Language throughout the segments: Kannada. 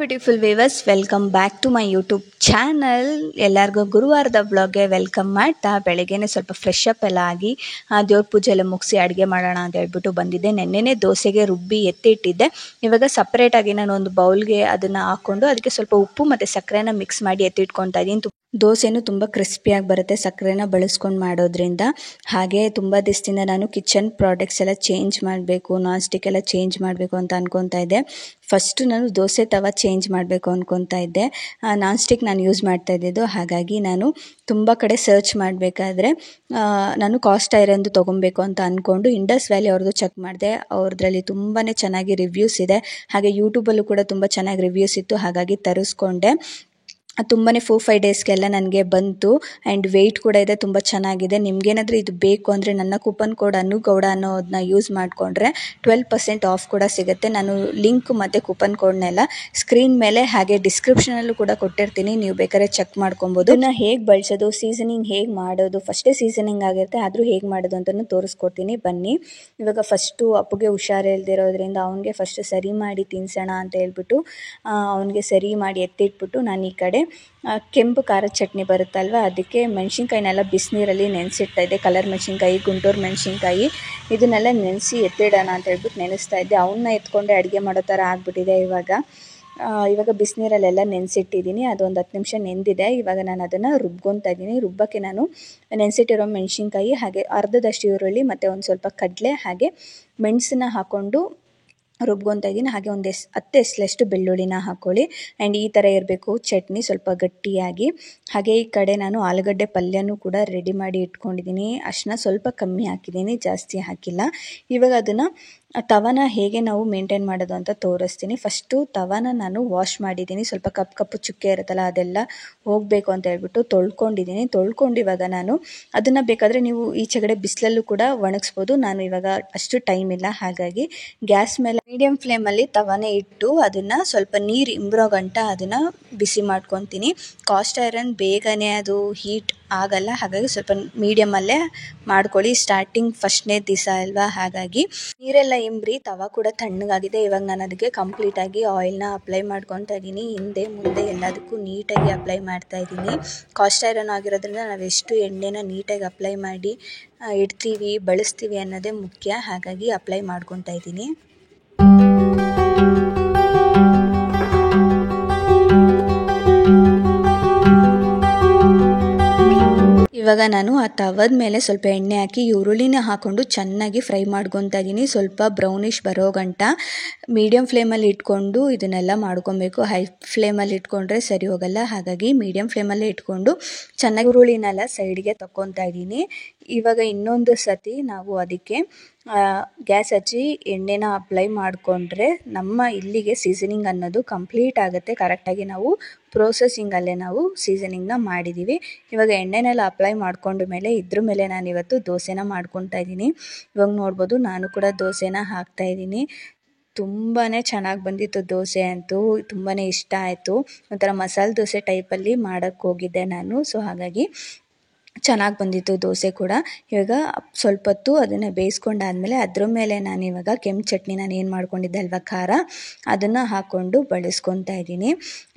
Beautiful viewers, welcome back to my YouTube channel. ಎಲ್ಲರಿಗೂ ಗುರುವಾರದ ವ್ಲಾಗ್ಗೆ ವೆಲ್ಕಮ್ ಮಾಡ್ತಾ ಬೆಳಗ್ಗೆನೇ ಸ್ವಲ್ಪ ಫ್ರೆಶ್ ಅಪ್ ಎಲ್ಲ ಆಗಿ ದೇವ್ರ ಪೂಜೆ ಎಲ್ಲ ಮುಗಿಸಿ ಅಡುಗೆ ಮಾಡೋಣ ಅಂತ ಹೇಳ್ಬಿಟ್ಟು ಬಂದಿದ್ದೆ. ನೆನ್ನೆನೇ ದೋಸೆಗೆ ರುಬ್ಬಿ ಎತ್ತಿಟ್ಟಿದ್ದೆ. ಇವಾಗ ಸಪ್ರೇಟಾಗಿ ನಾನು ಒಂದು ಬೌಲ್ಗೆ ಅದನ್ನು ಹಾಕ್ಕೊಂಡು ಅದಕ್ಕೆ ಸ್ವಲ್ಪ ಉಪ್ಪು ಮತ್ತು ಸಕ್ಕರೆನ ಮಿಕ್ಸ್ ಮಾಡಿ ಎತ್ತಿಟ್ಕೊತಾ ಇದ್ದೀನಿ. ದೋಸೆನೂ ತುಂಬ ಕ್ರಿಸ್ಪಿಯಾಗಿ ಬರುತ್ತೆ ಸಕ್ಕರೆನ ಬಳಸ್ಕೊಂಡು ಮಾಡೋದ್ರಿಂದ. ಹಾಗೆ ತುಂಬ ದಿವಸದಿಂದ ನಾನು ಕಿಚನ್ ಪ್ರಾಡಕ್ಟ್ಸ್ ಎಲ್ಲ ಚೇಂಜ್ ಮಾಡಬೇಕು, ನಾನ್ ಸ್ಟಿಕ್ ಎಲ್ಲ ಚೇಂಜ್ ಮಾಡಬೇಕು ಅಂತ ಅನ್ಕೊತಾ ಇದ್ದೆ. ಫಸ್ಟು ನಾನು ದೋಸೆ ತವ ಚೇಂಜ್ ಮಾಡಬೇಕು ಅಂದ್ಕೊತಾ ಇದ್ದೆ. ನಾನ್ ಸ್ಟಿಕ್ ನಾನು ಯೂಸ್ ಮಾಡ್ತಾ ಇದ್ದಿದ್ದು. ಹಾಗಾಗಿ ನಾನು ತುಂಬ ಕಡೆ ಸರ್ಚ್ ಮಾಡಬೇಕಾದ್ರೆ ನಾನು ಕಾಸ್ಟ್ ಐರನ್ದು ತೊಗೊಬೇಕು ಅಂತ ಅಂದ್ಕೊಂಡು ಇಂಡಸ್ ವ್ಯಾಲಿ ಅವ್ರದ್ದು ಚೆಕ್ ಮಾಡಿದೆ. ಅವ್ರದ್ರಲ್ಲಿ ತುಂಬಾ ಚೆನ್ನಾಗಿ ರಿವ್ಯೂಸ್ ಇದೆ. ಹಾಗೆ ಯೂಟ್ಯೂಬಲ್ಲೂ ಕೂಡ ತುಂಬ ಚೆನ್ನಾಗಿ ರಿವ್ಯೂಸ್ ಇತ್ತು. ಹಾಗಾಗಿ ತರಿಸ್ಕೊಂಡೆ. ತುಂಬಾ 4-5 ಡೇಸ್ಗೆಲ್ಲ ನನಗೆ ಬಂತು. ಆ್ಯಂಡ್ ವೆಯ್ಟ್ ಕೂಡ ಇದೆ, ತುಂಬ ಚೆನ್ನಾಗಿದೆ. ನಿಮಗೇನಾದರೂ ಇದು ಬೇಕು ಅಂದರೆ ನನ್ನ ಕೂಪನ್ ಕೋಡ್ ಅನ್ನುಗೌಡ ಅನ್ನೋದನ್ನ ಯೂಸ್ ಮಾಡಿಕೊಂಡ್ರೆ 12% ಆಫ್ ಕೂಡ ಸಿಗುತ್ತೆ. ನಾನು ಲಿಂಕ್ ಮತ್ತು ಕೂಪನ್ ಕೋಡ್ನೆಲ್ಲ ಸ್ಕ್ರೀನ್ ಮೇಲೆ ಹಾಗೆ ಡಿಸ್ಕ್ರಿಪ್ಷನಲ್ಲೂ ಕೂಡ ಕೊಟ್ಟಿರ್ತೀನಿ, ನೀವು ಬೇಕಾದ್ರೆ ಚೆಕ್ ಮಾಡ್ಕೊಬೋದು. ಇದನ್ನು ಹೇಗೆ ಬಳಸೋದು, ಸೀಸನಿಂಗ್ ಹೇಗೆ ಮಾಡೋದು, ಫಸ್ಟೇ ಸೀಸನಿಂಗ್ ಆಗಿರುತ್ತೆ ಆದರೂ ಹೇಗೆ ಮಾಡೋದು ಅಂತಲೂ ತೋರಿಸ್ಕೊಡ್ತೀನಿ ಬನ್ನಿ. ಇವಾಗ ಫಸ್ಟು ಅಪ್ಪುಗೆ ಹುಷಾರಿಲ್ದಿರೋದ್ರಿಂದ ಅವನಿಗೆ ಫಸ್ಟ್ ಸರಿ ಮಾಡಿ ತಿನ್ನಿಸೋಣ ಅಂತ ಹೇಳ್ಬಿಟ್ಟು ಅವನಿಗೆ ಸರಿ ಮಾಡಿ ಎತ್ತಿಟ್ಬಿಟ್ಟು ನಾನು ಈ ಕಡೆ ಕೆಂಪು ಖಾರದ ಚಟ್ನಿ ಬರುತ್ತಲ್ವ, ಅದಕ್ಕೆ ಮೆಣಸಿನ್ಕಾಯಿನೆಲ್ಲ ಬಿಸಿನೀರಲ್ಲಿ ನೆನೆಸಿಡ್ತಾ ಇದ್ದೆ. ಕಲರ್ ಮೆಣಸಿನ್ಕಾಯಿ, ಗುಂಟೂರು ಮೆಣಸಿನ್ಕಾಯಿ ಇದನ್ನೆಲ್ಲ ನೆನೆಸಿ ಎತ್ತಿಡೋಣ ಅಂತ ಹೇಳ್ಬಿಟ್ಟು ನೆನೆಸ್ತಾ ಇದ್ದೆ. ಅವನ್ನ ಎತ್ಕೊಂಡೆ ಅಡುಗೆ ಮಾಡೋ ಥರ ಆಗಿಬಿಟ್ಟಿದೆ. ಇವಾಗ ಬಿಸಿನೀರಲ್ಲೆಲ್ಲ ನೆನೆಸಿಟ್ಟಿದ್ದೀನಿ. ಅದೊಂದು 10 ನಿಮಿಷ ನೆಂದಿದೆ. ಇವಾಗ ನಾನು ಅದನ್ನು ರುಬ್ಕೊತಾ ಇದ್ದೀನಿ. ರುಬ್ಬಕ್ಕೆ ನಾನು ನೆನೆಸಿಟ್ಟಿರೋ ಮೆಣಸಿನ್ಕಾಯಿ ಹಾಗೆ ಅರ್ಧದಷ್ಟು ಈರುಳ್ಳಿ ಮತ್ತು ಒಂದು ಸ್ವಲ್ಪ ಕಡಲೆ ಹಾಗೆ ಮೆಣಸನ್ನ ಹಾಕ್ಕೊಂಡು ರುಬ್ಕೊತಾ ಇದ್ದೀನಿ. ಹಾಗೆ ಒಂದು 10 ಎಸಳಷ್ಟು ಬೆಳ್ಳುಳ್ಳಿನ ಹಾಕ್ಕೊಳ್ಳಿ. ಆ್ಯಂಡ್ ಈ ಥರ ಇರಬೇಕು ಚಟ್ನಿ, ಸ್ವಲ್ಪ ಗಟ್ಟಿಯಾಗಿ. ಹಾಗೆ ಈ ಕಡೆ ನಾನು ಆಲೂಗಡ್ಡೆ ಪಲ್ಯನೂ ಕೂಡ ರೆಡಿ ಮಾಡಿ ಇಟ್ಕೊಂಡಿದ್ದೀನಿ. ಅಷ್ಟನ್ನ ಸ್ವಲ್ಪ ಕಮ್ಮಿ ಹಾಕಿದ್ದೀನಿ, ಜಾಸ್ತಿ ಹಾಕಿಲ್ಲ. ಇವಾಗ ಅದನ್ನು ತವನ ಹೇಗೆ ನಾವು ಮೇಂಟೈನ್ ಮಾಡೋದು ಅಂತ ತೋರಿಸ್ತೀನಿ. ಫಸ್ಟು ತವನ ನಾನು ವಾಶ್ ಮಾಡಿದ್ದೀನಿ. ಸ್ವಲ್ಪ ಕಪ್ಪು ಚುಕ್ಕೆ ಇರುತ್ತಲ್ಲ ಅದೆಲ್ಲ ಹೋಗಬೇಕು ಅಂತ ಹೇಳ್ಬಿಟ್ಟು ತೊಳ್ಕೊಂಡಿದ್ದೀನಿ. ತೊಳ್ಕೊಂಡು ಇವಾಗ ನಾನು ಅದನ್ನು ಬೇಕಾದರೆ ನೀವು ಈಚೆಗಡೆ ಬಿಸಿಲಲ್ಲೂ ಕೂಡ ಒಣಗಿಸ್ಬೋದು. ನಾನು ಇವಾಗ ಅಷ್ಟು ಟೈಮ್ ಇಲ್ಲ, ಹಾಗಾಗಿ ಗ್ಯಾಸ್ ಮೇಲೆ ಮೀಡಿಯಮ್ ಫ್ಲೇಮಲ್ಲಿ ತವನೇ ಇಟ್ಟು ಅದನ್ನು ಸ್ವಲ್ಪ ನೀರು ಇಂಬ್ರೋ ಗಂಟ ಅದನ್ನು ಬಿಸಿ ಮಾಡ್ಕೊತೀನಿ. ಕಾಸ್ಟ್ ಐರನ್ ಬೇಗನೆ ಅದು ಹೀಟ್ ಆಗಲ್ಲ, ಹಾಗಾಗಿ ಸ್ವಲ್ಪ ಮೀಡಿಯಮಲ್ಲೇ ಮಾಡ್ಕೊಳ್ಳಿ. ಸ್ಟಾರ್ಟಿಂಗ್ ಫಸ್ಟ್ನೇ ದಿವಸ ಅಲ್ವಾ, ಹಾಗಾಗಿ ನೀರೆಲ್ಲ ಇಂಬ್ರಿ ತವ ಕೂಡ ತಣ್ಣಗಾಗಿದೆ. ಇವಾಗ ನಾನು ಅದಕ್ಕೆ ಕಂಪ್ಲೀಟಾಗಿ ಆಯಿಲ್ನ ಅಪ್ಲೈ ಮಾಡ್ಕೊತಾ ಇದ್ದೀನಿ. ಹಿಂದೆ ಮುಂದೆ ಎಲ್ಲದಕ್ಕೂ ನೀಟಾಗಿ ಅಪ್ಲೈ ಮಾಡ್ತಾ ಇದ್ದೀನಿ. ಕಾಸ್ಟ್ ಐರನ್ ಆಗಿರೋದ್ರಿಂದ ನಾವು ಎಷ್ಟು ಎಣ್ಣೆನ ನೀಟಾಗಿ ಅಪ್ಲೈ ಮಾಡಿ ಇಡ್ತೀವಿ, ಬಳಸ್ತೀವಿ ಅನ್ನೋದೇ ಮುಖ್ಯ. ಹಾಗಾಗಿ ಅಪ್ಲೈ ಮಾಡ್ಕೊತಾ ಇದ್ದೀನಿ. ಇವಾಗ ನಾನು ಆ ತವದ ಮೇಲೆ ಸ್ವಲ್ಪ ಎಣ್ಣೆ ಹಾಕಿ ಈರುಳ್ಳಿನ ಹಾಕ್ಕೊಂಡು ಚೆನ್ನಾಗಿ ಫ್ರೈ ಮಾಡ್ಕೊತಾ ಇದ್ದೀನಿ. ಸ್ವಲ್ಪ ಬ್ರೌನಿಷ್ ಬರೋ ಗಂಟ ಮೀಡಿಯಮ್ ಫ್ಲೇಮಲ್ಲಿ ಇಟ್ಕೊಂಡು ಇದನ್ನೆಲ್ಲ ಮಾಡ್ಕೊಬೇಕು. ಹೈ ಫ್ಲೇಮಲ್ಲಿ ಇಟ್ಕೊಂಡ್ರೆ ಸರಿ ಹೋಗಲ್ಲ, ಹಾಗಾಗಿ ಮೀಡಿಯಮ್ ಫ್ಲೇಮಲ್ಲೇ ಇಟ್ಕೊಂಡು ಚೆನ್ನಾಗಿ ಈರುಳ್ಳಿನೆಲ್ಲ ಸೈಡ್ಗೆ ತಗೊತಾ ಇದ್ದೀನಿ. ಇವಾಗ ಇನ್ನೊಂದು ಸತಿ ನಾವು ಅದಕ್ಕೆ ಗ್ಯಾಸ್ ಹಚ್ಚಿ ಎಣ್ಣೆನ ಅಪ್ಲೈ ಮಾಡಿಕೊಂಡ್ರೆ ನಮ್ಮ ಇಲ್ಲಿಗೆ ಸೀಸನಿಂಗ್ ಅನ್ನೋದು ಕಂಪ್ಲೀಟ್ ಆಗುತ್ತೆ. ಕರೆಕ್ಟಾಗಿ ನಾವು ಪ್ರೋಸೆಸಿಂಗಲ್ಲೇ ನಾವು ಸೀಸನಿಂಗ್ನ ಮಾಡಿದ್ದೀವಿ. ಇವಾಗ ಎಣ್ಣೆನೆಲ್ಲ ಅಪ್ಲೈ ಮಾಡ್ಕೊಂಡ ಮೇಲೆ ಇದ್ರ ಮೇಲೆ ನಾನು ಇವತ್ತು ದೋಸೆನ ಮಾಡ್ಕೊತಾ ಇದ್ದೀನಿ. ಇವಾಗ ನೋಡ್ಬೋದು ನಾನು ಕೂಡ ದೋಸೆನ ಹಾಕ್ತಾಯಿದ್ದೀನಿ. ತುಂಬಾ ಚೆನ್ನಾಗಿ ಬಂದಿತ್ತು ದೋಸೆ ಅಂತೂ, ತುಂಬಾ ಇಷ್ಟ ಆಯಿತು. ಒಂಥರ ಮಸಾಲೆ ದೋಸೆ ಟೈಪಲ್ಲಿ ಮಾಡೋಕ್ಕೆ ಹೋಗಿದ್ದೆ ನಾನು. ಸೊ ಹಾಗಾಗಿ ಚೆನ್ನಾಗಿ ಬಂದಿತ್ತು ದೋಸೆ ಕೂಡ. ಇವಾಗ ಸ್ವಲ್ಪ ಹೊತ್ತು ಅದನ್ನು ಬೇಯಿಸ್ಕೊಂಡಾದ್ಮೇಲೆ ಅದ್ರ ಮೇಲೆ ನಾನು ಇವಾಗ ಕೆಂಪು ಚಟ್ನಿ ನಾನು ಏನು ಮಾಡ್ಕೊಂಡಿದ್ದೆ ಅಲ್ವಾ ಖಾರ, ಅದನ್ನು ಹಾಕ್ಕೊಂಡು ಬಳಸ್ಕೊತಾ ಇದ್ದೀನಿ.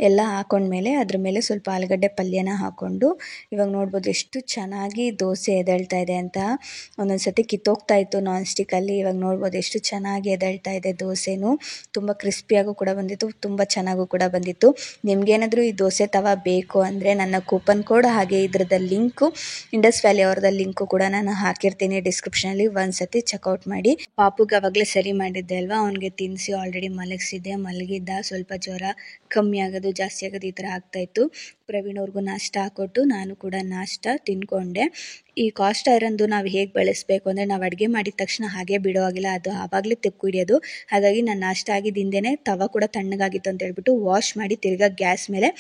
ಎಲ್ಲ ಹಾಕ್ಕೊಂಡ್ಮೇಲೆ ಅದ್ರ ಮೇಲೆ ಸ್ವಲ್ಪ ಆಲೂಗಡ್ಡೆ ಪಲ್ಯನ ಹಾಕ್ಕೊಂಡು ಇವಾಗ ನೋಡ್ಬೋದು ಎಷ್ಟು ಚೆನ್ನಾಗಿ ದೋಸೆ ಎದ್ದೇಳ್ತಾ ಇದೆ ಅಂತ. ಒಂದೊಂದು ಸತಿ ಕಿತ್ತೋಗ್ತಾ ಇತ್ತು ನಾನ್ ಸ್ಟಿಕ್ಕಲ್ಲಿ. ಇವಾಗ ನೋಡ್ಬೋದು ಎಷ್ಟು ಚೆನ್ನಾಗಿ ಎದ್ದೇಳ್ತಾ ಇದೆ ದೋಸೆನೂ. ತುಂಬ ಕ್ರಿಸ್ಪಿಯಾಗೂ ಕೂಡ ಬಂದಿತ್ತು, ತುಂಬ ಚೆನ್ನಾಗೂ ಕೂಡ ಬಂದಿತ್ತು. ನಿಮ್ಗೇನಾದರೂ ಈ ದೋಸೆ ತವ ಬೇಕು ಅಂದರೆ ನನ್ನ ಕೂಪನ್ ಕೋಡ್ ಹಾಗೆ ಇದ್ರದ್ದು ಲಿಂಕು ಇಂಡಸ್ ವ್ಯಾಲಿ ಅವ್ರದ್ದು ಲಿಂಕು ಕೂಡ ನಾನು ಹಾಕಿರ್ತೀನಿ ಡಿಸ್ಕ್ರಿಪ್ಷನಲ್ಲಿ, ಒಂದ್ಸತಿ ಚೆಕ್ಔಟ್ ಮಾಡಿ. ಪಾಪುಗೆ ಅವಾಗಲೇ ಸರಿ ಮಾಡಿದ್ದೆ ಅಲ್ವಾ, ಅವನಿಗೆ ತಿನ್ನಿಸಿ ಆಲ್ರೆಡಿ ಮಲಗಿಸಿದ್ದೆ. ಮಲಗಿದ್ದ, ಸ್ವಲ್ಪ ಜ್ವರ ಕಮ್ಮಿ ಆಗೋದು ಜಾಸ್ತಿ ಆಗೋದು ಈ ಥರ ಆಗ್ತಾಯಿತ್ತು. ಪ್ರವೀಣ್ ಅವ್ರಿಗೂ ನಾಷ್ಟ ಹಾಕ್ಕೊಟ್ಟು ನಾನು ಕೂಡ ನಾಷ್ಟ ತಿಂದ್ಕೊಂಡೆ. ಈ ಕಾಸ್ಟ್ ಐರನ್ದು ನಾವು ಹೇಗೆ ಬಳಸಬೇಕು ಅಂದರೆ ನಾವು ಅಡುಗೆ ಮಾಡಿದ ತಕ್ಷಣ ಹಾಗೆ ಬಿಡೋ ಆಗಿಲ್ಲ, ಅದು ಆವಾಗಲೇ ತೆಕ್ಕು ಹಿಡಿಯೋದು. ಹಾಗಾಗಿ ನಾನು ನಾಷ್ಟ ಆಗಿದ್ದ ಹಿಂದೆಯೇ ತವ ಕೂಡ ತಣ್ಣಗಾಗಿತ್ತು ಅಂತ ಹೇಳ್ಬಿಟ್ಟು ವಾಶ್ ಮಾಡಿ ತಿರ್ಗಾ ಗ್ಯಾಸ್ ಮೇಲೆ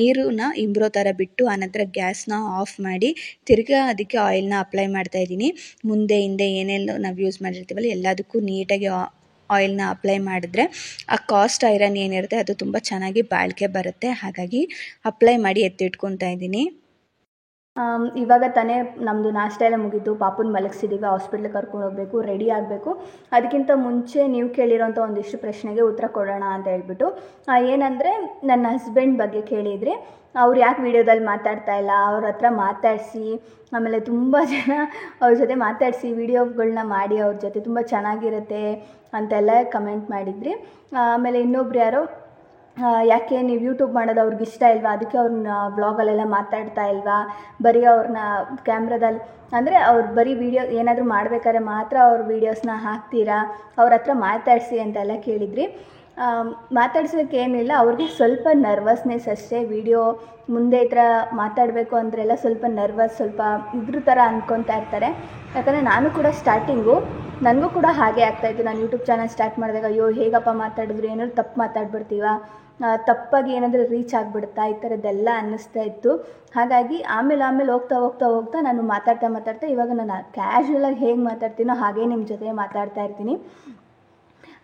ನೀರನ್ನ ಇಂಬ್ರೋ ಥರ ಬಿಟ್ಟು ಆನಂತರ ಗ್ಯಾಸ್ನ ಆಫ್ ಮಾಡಿ ತಿರ್ಗಾ ಅದಕ್ಕೆ ಆಯಿಲ್ನ ಅಪ್ಲೈ ಮಾಡ್ತಾ ಇದ್ದೀನಿ. ಮುಂದೆ ಹಿಂದೆ ಏನೆಲ್ಲ ನಾವು ಯೂಸ್ ಮಾಡಿರ್ತೀವಲ್ಲ ಎಲ್ಲದಕ್ಕೂ ನೀಟಾಗಿ ಆಯಿಲ್ನ ಅಪ್ಲೈ ಮಾಡಿದ್ರೆ ಆ ಕಾಸ್ಟ್ ಐರನ್ ಏನಿರುತ್ತೆ ಅದು ತುಂಬ ಚೆನ್ನಾಗಿ ಬಾಳಿಕೆ ಬರುತ್ತೆ. ಹಾಗಾಗಿ ಅಪ್ಲೈ ಮಾಡಿ ಎತ್ತಿಟ್ಕೊತಾ ಇದ್ದೀನಿ. ಇವಾಗ ತಾನೇ ನಮ್ಮದು ನಾಷ್ಟ ಎಲ್ಲ ಮುಗೀತು, ಪಾಪುನ ಮಲಗಿಸಿದ್ದೀವಿ, ಹಾಸ್ಪಿಟ್ಲಿಗೆ ಕರ್ಕೊಂಡು ಹೋಗಬೇಕು, ರೆಡಿ ಆಗಬೇಕು. ಅದಕ್ಕಿಂತ ಮುಂಚೆ ನೀವು ಕೇಳಿರೋಂಥ ಒಂದಿಷ್ಟು ಪ್ರಶ್ನೆಗೆ ಉತ್ತರ ಕೊಡೋಣ ಅಂತ ಹೇಳ್ಬಿಟ್ಟು, ಏನಂದರೆ ನನ್ನ ಹಸ್ಬೆಂಡ್ ಬಗ್ಗೆ ಕೇಳಿದ್ರಿ. ಅವ್ರು ಯಾಕೆ ವೀಡಿಯೋದಲ್ಲಿ ಮಾತಾಡ್ತಾ ಇಲ್ಲ, ಅವ್ರ ಹತ್ರ ಮಾತಾಡಿಸಿ, ಆಮೇಲೆ ತುಂಬ ಜನ ಅವ್ರ ಜೊತೆ ಮಾತಾಡಿಸಿ ವೀಡಿಯೋಗಳನ್ನ ಮಾಡಿ ಅವ್ರ ಜೊತೆ ತುಂಬ ಚೆನ್ನಾಗಿರುತ್ತೆ ಅಂತೆಲ್ಲ ಕಮೆಂಟ್ ಮಾಡಿದ್ರಿ. ಆಮೇಲೆ ಇನ್ನೊಬ್ರು ಯಾರೋ ಯಾಕೆ ನೀವು ಯೂಟ್ಯೂಬ್ ಮಾಡೋದು ಅವ್ರಿಗೆ ಇಷ್ಟ ಇಲ್ವಾ, ಅದಕ್ಕೆ ಅವ್ರನ್ನ ವ್ಲಾಗಲ್ಲೆಲ್ಲ ಮಾತಾಡ್ತಾ ಇಲ್ವಾ, ಬರೀ ಅವ್ರನ್ನ ಕ್ಯಾಮ್ರಾದಲ್ಲಿ ಅಂದರೆ ಅವ್ರು ಬರೀ ವೀಡಿಯೋ ಏನಾದರೂ ಮಾಡಬೇಕಾದ್ರೆ ಮಾತ್ರ ಅವ್ರ ವೀಡಿಯೋಸ್ನ ಹಾಕ್ತೀರಾ, ಅವ್ರ ಹತ್ರ ಮಾತಾಡಿಸಿ ಅಂತೆಲ್ಲ ಕೇಳಿದ್ರಿ. ಮಾತಾಡ್ಸೋಕ್ಕೆ ಏನಿಲ್ಲ, ಅವ್ರಿಗೆ ಸ್ವಲ್ಪ ನರ್ವಸ್ನೆಸ್ ಅಷ್ಟೇ. ವೀಡಿಯೋ ಮುಂದೆ ಈ ಥರ ಮಾತಾಡಬೇಕು ಅಂದ್ರೆಲ್ಲ ಸ್ವಲ್ಪ ನರ್ವಸ್, ಸ್ವಲ್ಪ ಇದ್ರ ಥರ ಅಂದ್ಕೊತಾ ಇರ್ತಾರೆ. ಯಾಕಂದರೆ ನಾನು ಕೂಡ ಸ್ಟಾರ್ಟಿಂಗು ನನಗೂ ಕೂಡ ಹಾಗೆ ಆಗ್ತಾಯಿತ್ತು. ನಾನು ಯೂಟ್ಯೂಬ್ ಚಾನಲ್ ಸ್ಟಾರ್ಟ್ ಮಾಡಿದಾಗ ಅಯ್ಯೋ ಹೇಗಪ್ಪ ಮಾತಾಡಿದ್ರು, ಏನಾದ್ರು ತಪ್ಪು ಮಾತಾಡ್ಬಿಡ್ತೀವ, ತಪ್ಪಾಗಿ ಏನಾದರೂ ರೀಚ್ ಆಗಿಬಿಡುತ್ತಾ, ಈ ಥರದ್ದೆಲ್ಲ ಅನ್ನಿಸ್ತಾ ಇತ್ತು. ಹಾಗಾಗಿ ಆಮೇಲೆ ಹೋಗ್ತಾ ನಾನು ಮಾತಾಡ್ತಾ ಇವಾಗ ನಾನು ಕ್ಯಾಶುವಲಾಗಿ ಹೇಗೆ ಮಾತಾಡ್ತೀನೋ ಹಾಗೇ ನಿಮ್ಮ ಜೊತೆ ಮಾತಾಡ್ತಾ ಇರ್ತೀನಿ.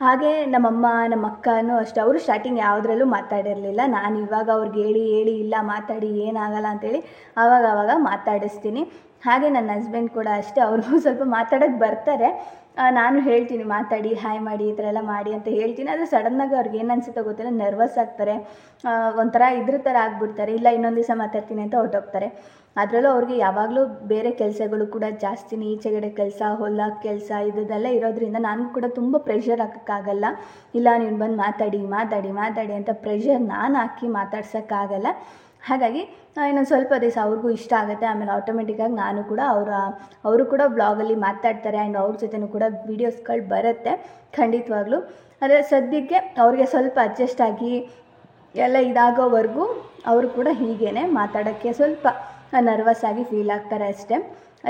ಹಾಗೆ ನಮ್ಮಮ್ಮ ನಮ್ಮ ಅಕ್ಕನೂ ಅಷ್ಟೇ, ಅವರು ಸ್ಟಾರ್ಟಿಂಗ್ ಯಾವುದ್ರಲ್ಲೂ ಮಾತಾಡಿರಲಿಲ್ಲ. ನಾನು ಇವಾಗ ಅವ್ರಿಗೆ ಹೇಳಿ ಇಲ್ಲ ಮಾತಾಡಿ ಏನಾಗಲ್ಲ ಅಂತೇಳಿ ಆವಾಗ ಮಾತಾಡಿಸ್ತೀನಿ. ಹಾಗೆ ನನ್ನ ಹಸ್ಬೆಂಡ್ ಕೂಡ ಅಷ್ಟೇ, ಅವ್ರಿಗೂ ಸ್ವಲ್ಪ ಮಾತಾಡೋಕ್ಕೆ ಬರ್ತಾರೆ. ನಾನು ಹೇಳ್ತೀನಿ ಮಾತಾಡಿ, ಹಾಯ್ ಮಾಡಿ, ಈ ಥರ ಎಲ್ಲ ಮಾಡಿ ಅಂತ ಹೇಳ್ತೀನಿ. ಆದರೆ ಸಡನ್ನಾಗಿ ಅವ್ರಿಗೆ ಏನು ಅನಿಸುತ್ತೋ ಗೊತ್ತಿಲ್ಲ, ನರ್ವಸ್ ಆಗ್ತಾರೆ, ಒಂಥರ ಇದ್ರ ಥರ ಆಗಿಬಿಡ್ತಾರೆ. ಇಲ್ಲ ಇನ್ನೊಂದು ದಿವಸ ಮಾತಾಡ್ತೀನಿ ಅಂತ ಹೊರಟೋಗ್ತಾರೆ. ಅದರಲ್ಲೂ ಅವ್ರಿಗೆ ಯಾವಾಗಲೂ ಬೇರೆ ಕೆಲಸಗಳು ಕೂಡ ಜಾಸ್ತಿನೇ, ಈಚೆಗಡೆ ಕೆಲಸ, ಹೊಲ ಕೆಲಸ ಇದೆಲ್ಲ ಇರೋದ್ರಿಂದ ನನಗೂ ಕೂಡ ತುಂಬ ಪ್ರೆಷರ್ ಹಾಕೋಕ್ಕಾಗಲ್ಲ. ಇಲ್ಲ ನೀನು ಬಂದು ಮಾತಾಡಿ ಅಂತ ಪ್ರೆಷರ್ ನಾನು ಹಾಕಿ ಮಾತಾಡ್ಸೋಕ್ಕಾಗಲ್ಲ. ಹಾಗಾಗಿ ಇನ್ನೊಂದು ಸ್ವಲ್ಪ ದಿವಸ ಅವ್ರಿಗೂ ಇಷ್ಟ ಆಗುತ್ತೆ. ಆಮೇಲೆ ಆಟೋಮೆಟಿಕ್ಕಾಗಿ ನಾನು ಕೂಡ ಅವರು ಕೂಡ ವ್ಲಾಗಲ್ಲಿ ಮಾತಾಡ್ತಾರೆ. ಆ್ಯಂಡ್ ಅವ್ರ ಜೊತೆನೂ ಕೂಡ ವೀಡಿಯೋಸ್ಗಳು ಬರುತ್ತೆ ಖಂಡಿತವಾಗ್ಲೂ. ಆದರೆ ಸದ್ಯಕ್ಕೆ ಅವ್ರಿಗೆ ಸ್ವಲ್ಪ ಅಡ್ಜಸ್ಟ್ ಆಗಿ ಎಲ್ಲ ಇದಾಗೋವರೆಗೂ ಅವರು ಕೂಡ ಹೀಗೇ ಮಾತಾಡೋಕ್ಕೆ ಸ್ವಲ್ಪ ನರ್ವಸ್ ಆಗಿ ಫೀಲ್ ಆಗ್ತಾರೆ ಅಷ್ಟೇ.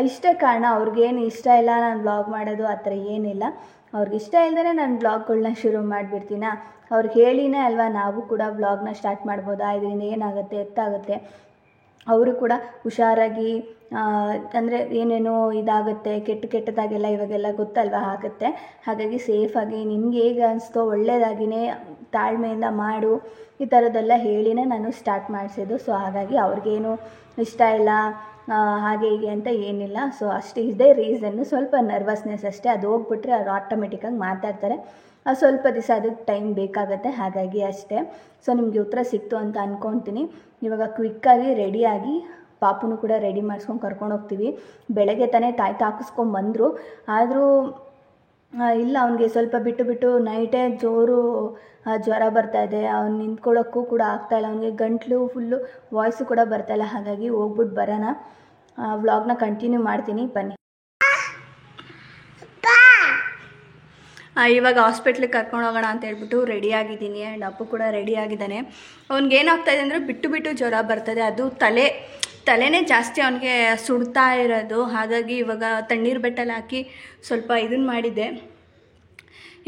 ಇಷ್ಟೇ ಕಾರಣ. ಅವ್ರಿಗೇನು ಇಷ್ಟ ಇಲ್ಲ ನಾನು ವ್ಲಾಗ್ ಮಾಡೋದು ಆ ಥರ ಏನಿಲ್ಲ. ಅವ್ರಿಗೆ ಇಷ್ಟ ಇಲ್ಲದೇ ನಾನು ವ್ಲಾಗ್ಗಳನ್ನ ಶುರು ಮಾಡಿಬಿಡ್ತೀನ. ಅವ್ರಿಗೆ ಹೇಳಿನೇ ಅಲ್ವಾ ನಾವು ಕೂಡ ವ್ಲಾಗ್ನ ಸ್ಟಾರ್ಟ್ ಮಾಡ್ಬೋದಾ, ಇದರಿಂದ ಏನಾಗುತ್ತೆ, ಎತ್ತಾಗುತ್ತೆ, ಅವರು ಕೂಡ ಹುಷಾರಾಗಿ ಅಂದರೆ ಏನೇನೋ ಇದಾಗುತ್ತೆ, ಕೆಟ್ಟದಾಗೆಲ್ಲ ಇವಾಗೆಲ್ಲ ಗೊತ್ತಲ್ವ ಆಗುತ್ತೆ. ಹಾಗಾಗಿ ಸೇಫಾಗಿ ನಿಮ್ಗೆ ಹೇಗೆ ಅನಿಸ್ತೋ ಒಳ್ಳೆಯದಾಗಿಯೇ ತಾಳ್ಮೆಯಿಂದ ಮಾಡು, ಈ ಥರದ್ದೆಲ್ಲ ಹೇಳಿನೇ ನಾನು ಸ್ಟಾರ್ಟ್ ಮಾಡಿಸಿದ್ದು. ಸೊ ಹಾಗಾಗಿ ಅವ್ರಿಗೇನು ಇಷ್ಟ ಇಲ್ಲ ಹಾಗೆ ಹೀಗೆ ಅಂತ ಏನಿಲ್ಲ. ಸೊ ಅಷ್ಟೇ, ಇದೇ ರೀಸನ್ನು, ಸ್ವಲ್ಪ ನರ್ವಸ್ನೆಸ್ ಅಷ್ಟೇ. ಅದು ಹೋಗ್ಬಿಟ್ರೆ ಅವ್ರು ಆಟೋಮೆಟಿಕ್ಕಾಗಿ ಮಾತಾಡ್ತಾರೆ. ಸ್ವಲ್ಪ ದಿವಸ ಅದಕ್ಕೆ ಟೈಮ್ ಬೇಕಾಗುತ್ತೆ, ಹಾಗಾಗಿ ಅಷ್ಟೇ. ಸೊ ನಿಮಗೆ ಉತ್ತರ ಸಿಕ್ತು ಅಂತ ಅಂದ್ಕೊತೀನಿ. ಇವಾಗ ಕ್ವಿಕ್ಕಾಗಿ ರೆಡಿಯಾಗಿ ಪಾಪುನು ಕೂಡ ರೆಡಿ ಮಾಡಿಸ್ಕೊಂಡು ಕರ್ಕೊಂಡು ಹೋಗ್ತೀವಿ. ಬೆಳಗ್ಗೆ ತಾನೇ ತಾಯ್ತು ಹಾಕಿಸ್ಕೊಂಬಂದರು. ಆದರೂ ಇಲ್ಲ, ಅವನಿಗೆ ಸ್ವಲ್ಪ ಬಿಟ್ಟು ನೈಟೇ ಜೋರು ಜ್ವರ ಬರ್ತಾಯಿದೆ. ಅವ್ನು ನಿಂತ್ಕೊಳ್ಳೋಕ್ಕೂ ಕೂಡ ಆಗ್ತಾಯಿಲ್ಲ, ಅವನಿಗೆ ಗಂಟ್ಲು ಫುಲ್ಲು ವಾಯ್ಸು ಕೂಡ ಬರ್ತಾಯಿಲ್ಲ. ಹಾಗಾಗಿ ಹೋಗ್ಬಿಟ್ಟು ಬರೋಣ, ವ್ಲಾಗ್ನ ಕಂಟಿನ್ಯೂ ಮಾಡ್ತೀನಿ, ಬನ್ನಿ. ಇವಾಗ ಹಾಸ್ಪಿಟ್ಲಿಗೆ ಕರ್ಕೊಂಡು ಹೋಗೋಣ ಅಂತ ಹೇಳ್ಬಿಟ್ಟು ರೆಡಿಯಾಗಿದ್ದೀನಿ. ಆ್ಯಂಡ್ ಅಪ್ಪು ಕೂಡ ರೆಡಿಯಾಗಿದ್ದಾನೆ. ಅವ್ನಿಗೆ ಏನಾಗ್ತಾಯಿದೆ ಅಂದರೆ ಬಿಟ್ಟು ಜ್ವರ ಬರ್ತದೆ. ಅದು ತಲೆನೇ ಜಾಸ್ತಿ ಅವನಿಗೆ ಸುಡ್ತಾ ಇರೋದು. ಹಾಗಾಗಿ ಇವಾಗ ತಣ್ಣೀರು ಬೆಟ್ಟಲ್ಲಿ ಹಾಕಿ ಸ್ವಲ್ಪ ಇದನ್ನು ಮಾಡಿದ್ದೆ.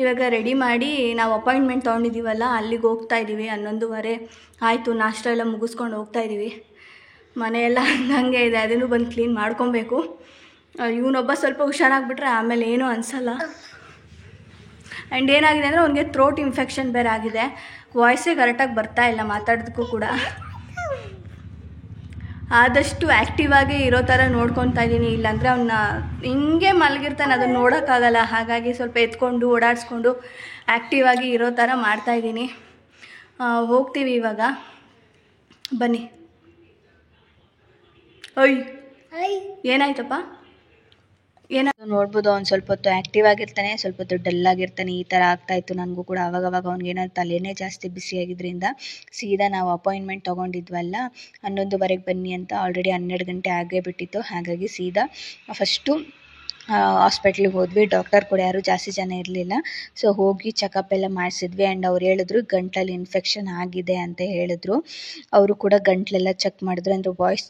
ಇವಾಗ ರೆಡಿ ಮಾಡಿ ನಾವು ಅಪಾಯಿಂಟ್ಮೆಂಟ್ ತೊಗೊಂಡಿದ್ದೀವಲ್ಲ, ಅಲ್ಲಿಗೆ ಹೋಗ್ತಾಯಿದ್ದೀವಿ. 11:30 ಆಯಿತು. ನಾಷ್ಟ ಎಲ್ಲ ಮುಗಿಸ್ಕೊಂಡು ಹೋಗ್ತಾಯಿದ್ದೀವಿ. ಮನೆಯೆಲ್ಲ ಹಂಗೆ ಇದೆ, ಅದನ್ನು ಬಂದು ಕ್ಲೀನ್ ಮಾಡ್ಕೊಬೇಕು. ಇವನೊಬ್ಬ ಸ್ವಲ್ಪ ಹುಷಾರಾಗಿಬಿಟ್ರೆ ಆಮೇಲೆ ಏನೂ ಅನಿಸಲ್ಲ. ಆ್ಯಂಡ್ ಏನಾಗಿದೆ ಅಂದರೆ ಅವನಿಗೆ ಥ್ರೋಟ್ ಇನ್ಫೆಕ್ಷನ್ ಬೇರೆ ಆಗಿದೆ. ವಾಯ್ಸೇ ಕರೆಕ್ಟಾಗಿ ಬರ್ತಾ ಇಲ್ಲ ಮಾತಾಡೋದಕ್ಕೂ ಕೂಡ. ಆದಷ್ಟು ಆ್ಯಕ್ಟಿವ್ ಆಗಿ ಇರೋ ಥರ ನೋಡ್ಕೊತಾ ಇದ್ದೀನಿ. ಇಲ್ಲಾಂದರೆ ಅವನ್ನ ಹಿಂಗೆ ಮಲಗಿರ್ತಾನೆ, ಅದನ್ನು ನೋಡೋಕ್ಕಾಗಲ್ಲ. ಹಾಗಾಗಿ ಸ್ವಲ್ಪ ಎತ್ಕೊಂಡು ಓಡಾಡಿಸ್ಕೊಂಡು ಆ್ಯಕ್ಟಿವ್ ಆಗಿ ಇರೋ ಥರ ಮಾಡ್ತಾಯಿದ್ದೀನಿ. ಹೋಗ್ತೀವಿ ಇವಾಗ, ಬನ್ನಿ. ಓಯ್ ಏನಾಯ್ತಪ್ಪ? ಏನಾದ್ರು ನೋಡ್ಬೋದು, ಅವ್ನು ಸ್ವಲ್ಪ ಹೊತ್ತು ಆ್ಯಕ್ಟಿವ್ ಆಗಿರ್ತಾನೆ, ಸ್ವಲ್ಪ ಹೊತ್ತು ಡಲ್ ಆಗಿರ್ತಾನೆ. ಈ ಥರ ಆಗ್ತಾಯಿತ್ತು ನನಗೂ ಕೂಡ. ಅವಾಗವಾಗ ಅವ್ನಿಗೇನಾದ್ರು ತಲೆನೇ ಜಾಸ್ತಿ ಬಿಸಿಯಾಗಿದ್ದರಿಂದ ಸೀದಾ ನಾವು ಅಪಾಯಿಂಟ್ಮೆಂಟ್ ತೊಗೊಂಡಿದ್ವಲ್ಲ, 11:30 ಬನ್ನಿ ಅಂತ. ಆಲ್ರೆಡಿ 12 ಗಂಟೆ ಆಗೇ ಬಿಟ್ಟಿತ್ತು. ಹಾಗಾಗಿ ಸೀದಾ ಫಸ್ಟು ಹಾಸ್ಪಿಟ್ಲಿಗೆ ಹೋದ್ವಿ. ಡಾಕ್ಟರ್ ಕೂಡ ಯಾರು ಜಾಸ್ತಿ ಜನ ಇರಲಿಲ್ಲ. ಸೊ ಹೋಗಿ ಚೆಕಪ್ ಎಲ್ಲ ಮಾಡಿಸಿದ್ವಿ. ಆ್ಯಂಡ್ ಅವ್ರು ಹೇಳಿದ್ರು ಗಂಟಲಲ್ಲಿ ಇನ್ಫೆಕ್ಷನ್ ಆಗಿದೆ ಅಂತ ಹೇಳಿದ್ರು. ಅವರು ಕೂಡ ಗಂಟಲೆಲ್ಲ ಚೆಕ್ ಮಾಡಿದ್ರು. ಅಂದರೆ ವಾಯ್ಸ್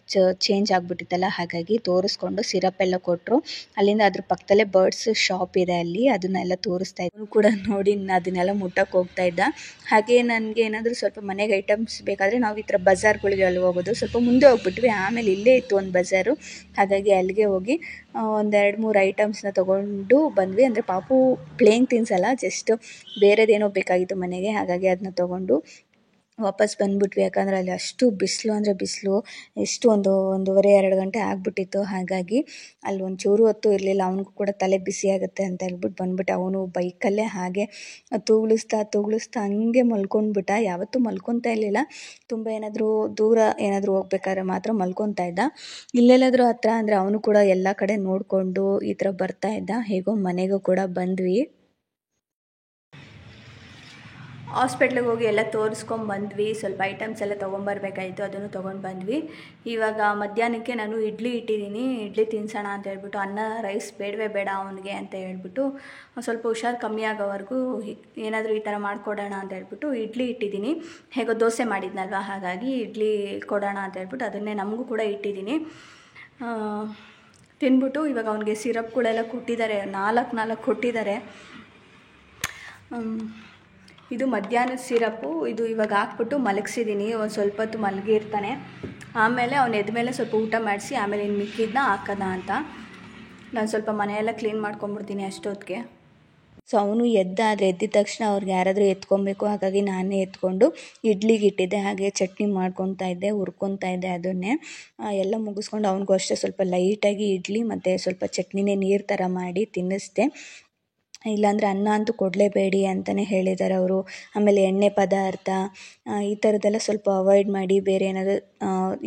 ಚೇಂಜ್ ಆಗಿಬಿಟ್ಟಿತ್ತಲ್ಲ, ಹಾಗಾಗಿ ತೋರಿಸ್ಕೊಂಡು ಸಿರಪ್ ಎಲ್ಲ ಕೊಟ್ಟರು. ಅಲ್ಲಿಂದ ಅದ್ರ ಪಕ್ಕದಲ್ಲೇ ಬರ್ಡ್ಸ್ ಶಾಪ್ ಇದೆ, ಅಲ್ಲಿ ಅದನ್ನೆಲ್ಲ ತೋರಿಸ್ತಾ ಇದ್ರು. ಕೂಡ ನೋಡಿ ಅದನ್ನೆಲ್ಲ ಮುಟ್ಟಕ್ಕೆ ಹೋಗ್ತಾ ಇದ್ದ. ಹಾಗೆ ನನಗೆ ಏನಾದರೂ ಸ್ವಲ್ಪ ಮನೆಗೆ ಐಟಮ್ಸ್ ಬೇಕಾದರೆ ನಾವು ಈ ಥರ ಬಜಾರ್ಗಳಿಗೆ ಅಲ್ಲಿ ಹೋಗೋದು. ಸ್ವಲ್ಪ ಮುಂದೆ ಹೋಗ್ಬಿಟ್ವಿ, ಆಮೇಲೆ ಇಲ್ಲೇ ಇತ್ತು ಒಂದು ಬಜಾರು. ಹಾಗಾಗಿ ಅಲ್ಲಿಗೆ ಹೋಗಿ 1-2-3 ಐಟಮ್ಸ್ನ ತೊಗೊಂಡು ಬಂದ್ವಿ. ಅಂದರೆ ಪಾಪು ಪ್ಲೇಯಿಂಗ್ ತಿನ್ಸಲ್ಲ, ಜಸ್ಟ್ ಬೇರೆದೇನೋ ಬೇಕಾಗಿತ್ತು ಮನೆಗೆ, ಹಾಗಾಗಿ ಅದನ್ನ ತೊಗೊಂಡು ವಾಪಸ್ ಬಂದ್ಬಿಟ್ವಿ. ಯಾಕಂದರೆ ಅಲ್ಲಿ ಅಷ್ಟು ಬಿಸಿಲು ಅಂದರೆ ಬಿಸಿಲು, ಎಷ್ಟು ಒಂದೂವರೆ 2 ಗಂಟೆ ಆಗಿಬಿಟ್ಟಿತ್ತು. ಹಾಗಾಗಿ ಅಲ್ಲಿ ಒಂಚೂರು ಹೊತ್ತು ಇರಲಿಲ್ಲ. ಅವನಿಗೂ ಕೂಡ ತಲೆ ಬಿಸಿ ಆಗುತ್ತೆ ಅಂತ ಹೇಳ್ಬಿಟ್ಟು ಬಂದ್ಬಿಟ್ಟೆ. ಅವನು ಬೈಕಲ್ಲೇ ಹಾಗೆ ತೂಗಿಸ್ತಾ ಹಂಗೆ ಮಲ್ಕೊಂಡ್ಬಿಟ್ಟ. ಯಾವತ್ತೂ ಮಲ್ಕೊತಾ ಇರಲಿಲ್ಲ. ತುಂಬ ದೂರ ಏನಾದರೂ ಹೋಗ್ಬೇಕಾದ್ರೆ ಮಾತ್ರ ಮಲ್ಕೊತಾ ಇದ್ದ. ಇಲ್ಲೆಲ್ಲಾದರೂ ಹತ್ರ ಅಂದರೆ ಅವನು ಕೂಡ ಎಲ್ಲ ಕಡೆ ನೋಡಿಕೊಂಡು ಈ ಥರ ಬರ್ತಾ ಇದ್ದ. ಹೇಗೋ ಮನೆಗೂ ಕೂಡ ಬಂದ್ವಿ. ಹಾಸ್ಪಿಟ್ಲಿಗೆ ಹೋಗಿ ಎಲ್ಲ ತೋರಿಸ್ಕೊಂಬಂದ್ವಿ. ಸ್ವಲ್ಪ ಐಟಮ್ಸ್ ಎಲ್ಲ ತೊಗೊಂಬರ್ಬೇಕಾಯಿತು, ಅದನ್ನು ತೊಗೊಂಡು ಬಂದ್ವಿ. ಇವಾಗ ಮಧ್ಯಾಹ್ನಕ್ಕೆ ನಾನು ಇಡ್ಲಿ ಇಟ್ಟಿದ್ದೀನಿ. ಇಡ್ಲಿ ತಿನ್ಸೋಣ ಅಂತ ಹೇಳ್ಬಿಟ್ಟು, ಅನ್ನ ರೈಸ್ ಬೇಡವೇ ಬೇಡ ಅವನಿಗೆ ಅಂತ ಹೇಳ್ಬಿಟ್ಟು, ಸ್ವಲ್ಪ ಹುಷಾರು ಕಮ್ಮಿ ಆಗೋವರೆಗೂ ಏನಾದರೂ ಈ ಥರ ಮಾಡಿಕೊಡೋಣ ಅಂತ ಹೇಳ್ಬಿಟ್ಟು ಇಡ್ಲಿ ಇಟ್ಟಿದ್ದೀನಿ. ಹೇಗೋ ದೋಸೆ ಮಾಡಿದ್ನಲ್ವ, ಹಾಗಾಗಿ ಇಡ್ಲಿ ಕೊಡೋಣ ಅಂತ ಹೇಳ್ಬಿಟ್ಟು ಅದನ್ನೇ ನಮಗೂ ಕೂಡ ಇಟ್ಟಿದ್ದೀನಿ. ತಿಂದ್ಬಿಟ್ಟು ಇವಾಗ ಅವನಿಗೆ ಸಿರಪ್ಗಳೆಲ್ಲ ಕೊಟ್ಟಿದ್ದಾರೆ, 4 ಕೊಟ್ಟಿದ್ದಾರೆ. ಇದು ಮಧ್ಯಾಹ್ನದ ಸಿರಪ್ಪು. ಇದು ಇವಾಗ ಹಾಕ್ಬಿಟ್ಟು ಮಲಗಿಸಿದ್ದೀನಿ. ಒಂದು ಸ್ವಲ್ಪ ಹೊತ್ತು ಮಲಗಿರ್ತಾನೆ. ಆಮೇಲೆ ಅವನು ಎದ್ಮೇಲೆ ಸ್ವಲ್ಪ ಊಟ ಮಾಡಿಸಿ ಆಮೇಲೆ ಇನ್ನು ಮಿಕ್ಕಿದ್ದನ್ನ ಹಾಕೋಣ ಅಂತ ನಾನು ಸ್ವಲ್ಪ ಮನೆಯೆಲ್ಲ ಕ್ಲೀನ್ ಮಾಡ್ಕೊಂಬಿಡ್ತೀನಿ ಅಷ್ಟೊತ್ತಿಗೆ. ಸೊ ಅವನು ಎದ್ದಿದ ತಕ್ಷಣ ಅವ್ರಿಗೆ ಯಾರಾದರೂ ಎತ್ಕೊಬೇಕು. ಹಾಗಾಗಿ ನಾನೇ ಎತ್ಕೊಂಡು ಇಡ್ಲಿಗೆ ಇಟ್ಟಿದ್ದೆ. ಹಾಗೆ ಚಟ್ನಿ ಮಾಡ್ಕೊತಾ ಇದ್ದೆ, ಹುರ್ಕೊತಾ ಇದ್ದೆ. ಅದನ್ನೇ ಎಲ್ಲ ಮುಗಿಸ್ಕೊಂಡು ಅವನಿಗೂ ಅಷ್ಟೇ ಸ್ವಲ್ಪ ಲೈಟಾಗಿ ಇಡ್ಲಿ ಮತ್ತು ಸ್ವಲ್ಪ ಚಟ್ನಿನೇ ನೀರು ಥರ ಮಾಡಿ ತಿನ್ನಿಸ್ದೆ. ಇಲ್ಲಾಂದರೆ ಅನ್ನ ಅಂತೂ ಕೊಡಲೇಬೇಡಿ ಅಂತಲೇ ಹೇಳಿದ್ದಾರೆ ಅವರು. ಆಮೇಲೆ ಎಣ್ಣೆ ಪದಾರ್ಥ ಈ ಥರದ್ದೆಲ್ಲ ಸ್ವಲ್ಪ ಅವಾಯ್ಡ್ ಮಾಡಿ, ಬೇರೆ ಏನಾದರೂ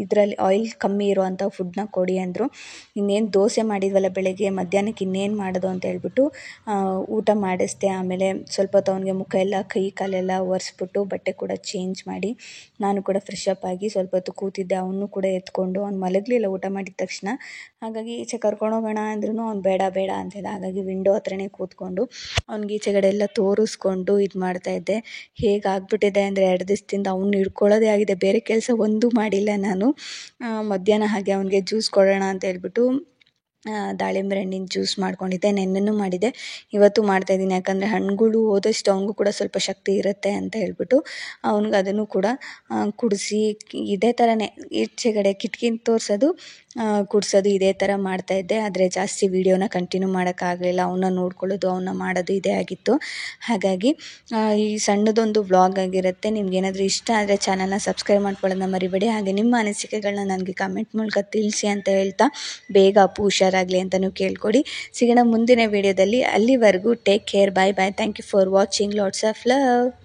ಇದರಲ್ಲಿ ಆಯಿಲ್ ಕಮ್ಮಿ ಇರೋವಂಥ ಫುಡ್ನ ಕೊಡಿ ಅಂದರು. ಇನ್ನೇನು ದೋಸೆ ಮಾಡಿದ್ವಲ್ಲ ಬೆಳಗ್ಗೆ, ಮಧ್ಯಾಹ್ನಕ್ಕೆ ಇನ್ನೇನು ಮಾಡೋದು ಅಂತ ಹೇಳ್ಬಿಟ್ಟು ಊಟ ಮಾಡಿಸ್ದೆ. ಆಮೇಲೆ ಸ್ವಲ್ಪ ಹೊತ್ತು ಅವನಿಗೆ ಮುಖ ಎಲ್ಲ ಕೈ ಕಾಲೆಲ್ಲ ಒರೆಸ್ಬಿಟ್ಟು ಬಟ್ಟೆ ಕೂಡ ಚೇಂಜ್ ಮಾಡಿ ನಾನು ಕೂಡ ಫ್ರೆಶ್ ಅಪ್ ಆಗಿ ಸ್ವಲ್ಪ ಹೊತ್ತು ಕೂತಿದ್ದೆ. ಅವನು ಕೂಡ ಎತ್ಕೊಂಡು, ಅವ್ನು ಮಲಗಲಿಲ್ಲ ಊಟ ಮಾಡಿದ ತಕ್ಷಣ. ಹಾಗಾಗಿ ಈಚೆ ಕರ್ಕೊಂಡೋಗೋಣ ಅಂದ್ರೂ ಅವ್ನು ಬೇಡ ಅಂತಿದ್ದ. ಹಾಗಾಗಿ ವಿಂಡೋ ಹತ್ರನೇ ಕೂತ್ಕೊಂಡು ಅವ್ನಿಗೆ ಈಚೆಗಡೆ ಎಲ್ಲ ತೋರಿಸ್ಕೊಂಡು ಇದು ಮಾಡ್ತಾಯಿದ್ದೆ. ಹೇಗಾಗ್ಬಿಟ್ಟಿದೆ ಅಂದರೆ 2 ದಿವಸದಿಂದ ಅವ್ನು ಹಿಡ್ಕೊಳ್ಳೋದೇ ಆಗಿದೆ. ಬೇರೆ ಕೆಲಸ ಒಂದೂ ಮಾಡಿಲ್ಲ ನಾನು. ಮಧ್ಯಾಹ್ನ ಹಾಗೆ ಅವನಿಗೆ ಜ್ಯೂಸ್ ಕೊಡೋಣ ಅಂತ ಹೇಳ್ಬಿಟ್ಟು ದಾಳಿಂಬೆ ಹಣ್ಣಿನ ಜ್ಯೂಸ್ ಮಾಡ್ಕೊಂಡಿದ್ದೆ. ನೆನ್ನೆನೂ ಮಾಡಿದ್ದೆ, ಇವತ್ತು ಮಾಡ್ತಾಯಿದ್ದೀನಿ. ಯಾಕಂದರೆ ಹಣ್ಣುಗಳು ಹೋದಷ್ಟು ಅವನಿಗೂ ಕೂಡ ಸ್ವಲ್ಪ ಶಕ್ತಿ ಇರುತ್ತೆ ಅಂತ ಹೇಳ್ಬಿಟ್ಟು ಅವ್ನಿಗೆ ಅದನ್ನು ಕೂಡ ಕುಡಿಸಿ ಇದೇ ಥರನೇ ಈಚೆಗಡೆ ಕಿಟಕಿನ ತೋರಿಸೋದು ಕುಡಿಸೋದು ಇದೇ ಥರ ಮಾಡ್ತಾಯಿದ್ದೆ. ಆದರೆ ಜಾಸ್ತಿ ವೀಡಿಯೋನ ಕಂಟಿನ್ಯೂ ಮಾಡೋಕ್ಕಾಗಲಿಲ್ಲ. ಅವನ್ನ ನೋಡ್ಕೊಳ್ಳೋದು, ಅವನ್ನ ಮಾಡೋದು ಇದೇ ಆಗಿತ್ತು. ಹಾಗಾಗಿ ಈ ಸಣ್ಣದೊಂದು ವ್ಲಾಗ್ ಆಗಿರುತ್ತೆ. ನಿಮ್ಗೇನಾದರೂ ಇಷ್ಟ ಆದರೆ ಚಾನಲ್ನ ಸಬ್ಸ್ಕ್ರೈಬ್ ಮಾಡ್ಕೊಳ್ಳೋದನ್ನ ಮರಿಬೇಡಿ. ಹಾಗೆ ನಿಮ್ಮ ಅನಿಸಿಕೆಗಳನ್ನ ನನಗೆ ಕಮೆಂಟ್ ಮೂಲಕ ತಿಳಿಸಿ ಅಂತ ಹೇಳ್ತಾ, ಬೇಗ ಅಪ್ಪು ಹುಷಾರಾಗಲಿ ಅಂತಲೂ ಕೇಳ್ಕೊಡಿ. ಸಿಗೋಣ ಮುಂದಿನ ವೀಡಿಯೋದಲ್ಲಿ. ಅಲ್ಲಿವರೆಗೂ take care, bye. Thank you for watching. Lots of love.